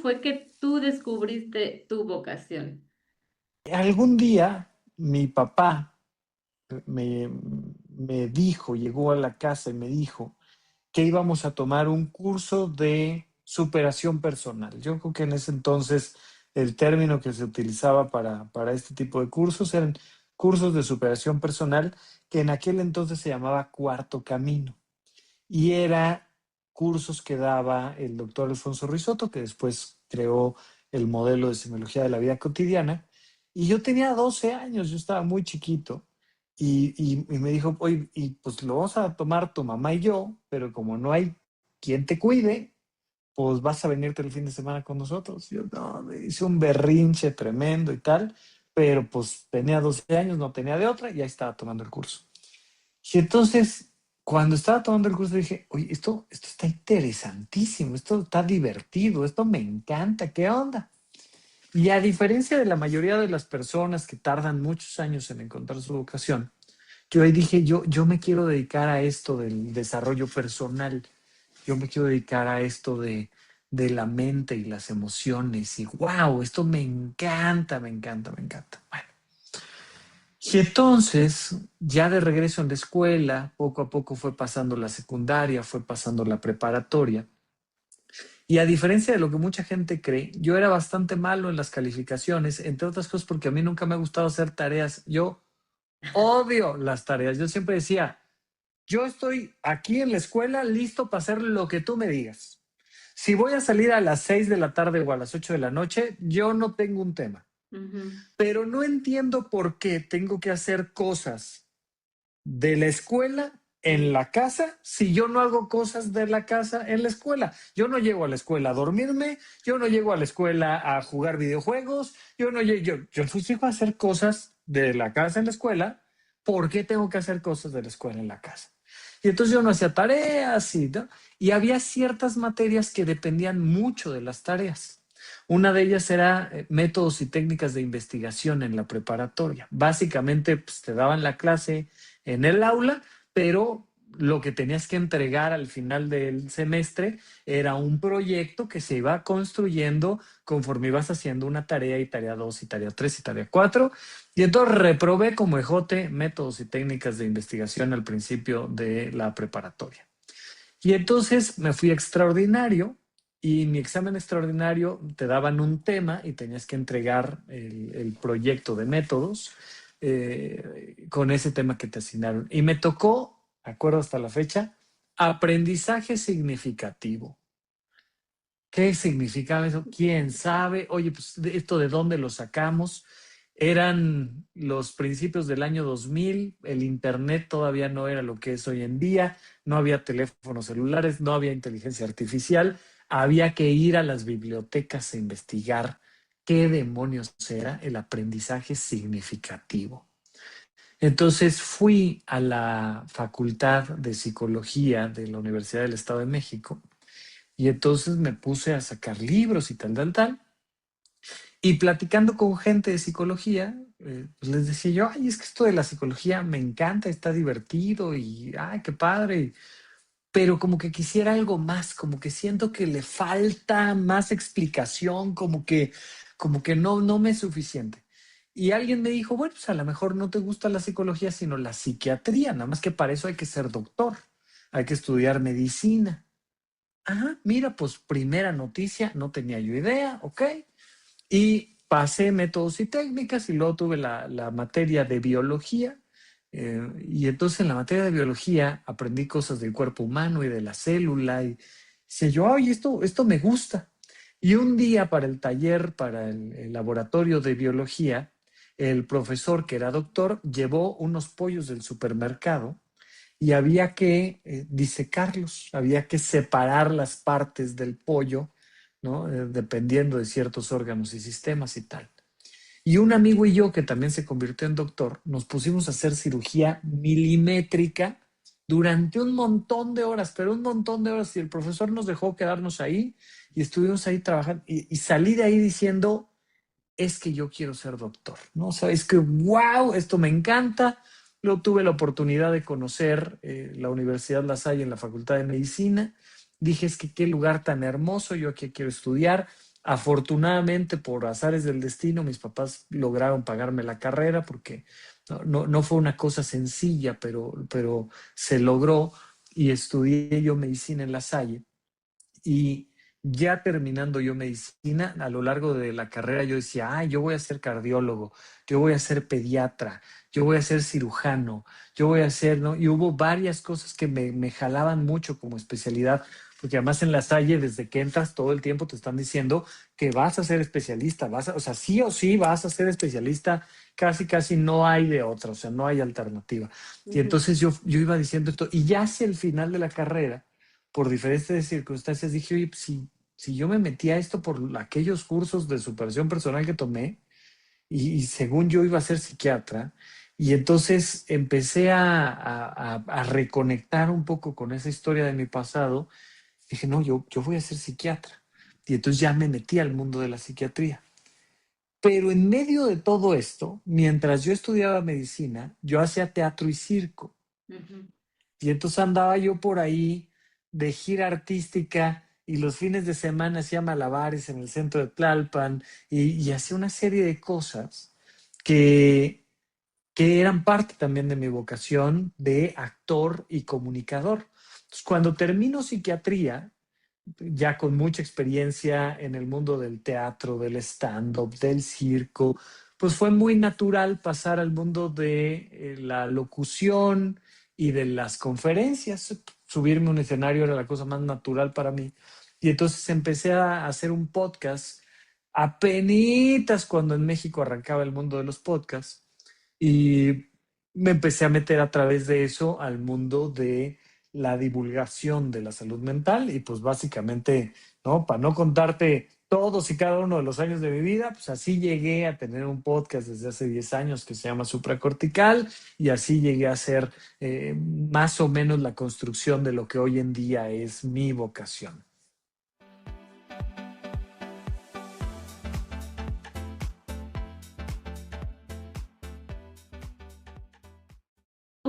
fue que tú descubriste tu vocación? Algún día mi papá me, me dijo, llegó a la casa y me dijo que íbamos a tomar un curso de superación personal. Yo creo que en ese entonces el término que se utilizaba para este tipo de cursos eran cursos de superación personal, que en aquel entonces se llamaba Cuarto Camino. Y era cursos que daba el doctor Alfonso Risotto, que después creó el modelo de semiología de la vida cotidiana. Y yo tenía 12 años, yo estaba muy chiquito. Y me dijo, oye, y pues lo vamos a tomar tu mamá y yo, pero como no hay quien te cuide, pues vas a venirte el fin de semana con nosotros. Yo no, me hice un berrinche tremendo y tal, pero pues tenía 12 años, no tenía de otra, y ahí estaba tomando el curso. Y entonces, cuando estaba tomando el curso, dije, oye, esto está interesantísimo, esto está divertido, esto me encanta, ¿qué onda? Y a diferencia de la mayoría de las personas que tardan muchos años en encontrar su vocación, yo ahí dije, yo me quiero dedicar a esto del desarrollo personal, yo me quiero dedicar a esto de la mente y las emociones, y wow, esto me encanta, me encanta, me encanta. Bueno, y entonces, ya de regreso en la escuela, poco a poco fue pasando la secundaria, fue pasando la preparatoria. Y a diferencia de lo que mucha gente cree, yo era bastante malo en las calificaciones, entre otras cosas porque a mí nunca me ha gustado hacer tareas. Yo odio las tareas. Yo siempre decía, yo estoy aquí en la escuela listo para hacer lo que tú me digas. Si voy a salir a las 6 de la tarde o a las 8 de la noche, yo no tengo un tema. Ujú. Pero no entiendo por qué tengo que hacer cosas de la escuela en la casa si yo no hago cosas de la casa en la escuela. Yo no llego a la escuela a dormirme, yo no llego a la escuela a jugar videojuegos, yo no llego, yo llego a hacer cosas de la casa en la escuela. ¿Por qué tengo que hacer cosas de la escuela en la casa? Y entonces yo no hacía tareas y, ¿no? Y había ciertas materias que dependían mucho de las tareas. Una de ellas era métodos y técnicas de investigación en la preparatoria. Básicamente, pues, te daban la clase en el aula, pero lo que tenías que entregar al final del semestre era un proyecto que se iba construyendo conforme ibas haciendo una tarea y tarea 2 y tarea 3 y tarea 4. Y entonces reprobé como ejote métodos y técnicas de investigación al principio de la preparatoria. Y entonces me fui a extraordinario, y mi examen extraordinario te daban un tema y tenías que entregar el proyecto de métodos con ese tema que te asignaron. Y me tocó, acuerdo hasta la fecha, aprendizaje significativo. ¿Qué significaba eso? ¿Quién sabe? Oye, pues esto de dónde lo sacamos. Eran los principios del año 2000, el Internet todavía no era lo que es hoy en día, no había teléfonos celulares, no había inteligencia artificial, había que ir a las bibliotecas a investigar qué demonios era el aprendizaje significativo. Entonces fui a la Facultad de Psicología de la Universidad del Estado de México, y entonces me puse a sacar libros y tal, tal, tal. Y platicando con gente de psicología, pues les decía yo, ay, es que esto de la psicología me encanta, está divertido y, ay, qué padre. Pero como que quisiera algo más, como que siento que le falta más explicación, como que no me es suficiente. Y alguien me dijo, bueno, pues a lo mejor no te gusta la psicología, sino la psiquiatría, nada más que para eso hay que ser doctor, hay que estudiar medicina. Ajá, mira, pues primera noticia, no tenía yo idea, ok. Y pasé métodos y técnicas y luego tuve la materia de biología. Y entonces en la materia de biología aprendí cosas del cuerpo humano y de la célula. Y decía yo, ay, esto me gusta. Y un día para el taller, para el laboratorio de biología, el profesor que era doctor llevó unos pollos del supermercado y había que disecarlos, había que separar las partes del pollo, ¿no? Dependiendo de ciertos órganos y sistemas y tal. Y un amigo y yo, que también se convirtió en doctor, nos pusimos a hacer cirugía milimétrica durante un montón de horas, pero un montón de horas. Y el profesor nos dejó quedarnos ahí y estuvimos ahí trabajando. Y salí de ahí diciendo, es que yo quiero ser doctor, ¿no? O sea, es que, wow, esto me encanta. Luego tuve la oportunidad de conocer la Universidad La Salle en la Facultad de Medicina. Dije, es que qué lugar tan hermoso, yo aquí quiero estudiar. Afortunadamente, por azares del destino, mis papás lograron pagarme la carrera porque no fue una cosa sencilla, pero se logró y estudié yo medicina en La Salle. Y ya terminando yo medicina, a lo largo de la carrera yo decía, yo voy a ser cardiólogo, yo voy a ser pediatra, yo voy a ser cirujano, yo voy a ser, ¿no? Y hubo varias cosas que me jalaban mucho como especialidad, porque además en La Salle, desde que entras, todo el tiempo te están diciendo que vas a ser especialista, o sea, sí o sí vas a ser especialista, casi, casi no hay de otra, o sea, no hay alternativa. Y Ujú, entonces yo iba diciendo esto, y ya hacia el final de la carrera, por diferentes circunstancias, dije, oye, pues, si yo me metí a esto por aquellos cursos de superación personal que tomé, y según yo iba a ser psiquiatra, y entonces empecé a reconectar un poco con esa historia de mi pasado, dije, no, yo voy a ser psiquiatra. Y entonces ya me metí al mundo de la psiquiatría. Pero en medio de todo esto, mientras yo estudiaba medicina, yo hacía teatro y circo. ujú. Y entonces andaba yo por ahí de gira artística y los fines de semana hacía malabares en el centro de Tlalpan y hacía una serie de cosas que, que eran parte también de mi vocación de actor y comunicador. Entonces, cuando termino psiquiatría, ya con mucha experiencia en el mundo del teatro, del stand-up, del circo, pues fue muy natural pasar al mundo de la locución y de las conferencias. Subirme a un escenario era la cosa más natural para mí. Y entonces empecé a hacer un podcast apenitas cuando en México arrancaba el mundo de los podcasts y me empecé a meter a través de eso al mundo de la divulgación de la salud mental y pues básicamente, ¿no? Para no contarte todos y cada uno de los años de mi vida, pues así llegué a tener un podcast desde hace 10 años que se llama Supracortical y así llegué a hacer más o menos la construcción de lo que hoy en día es mi vocación.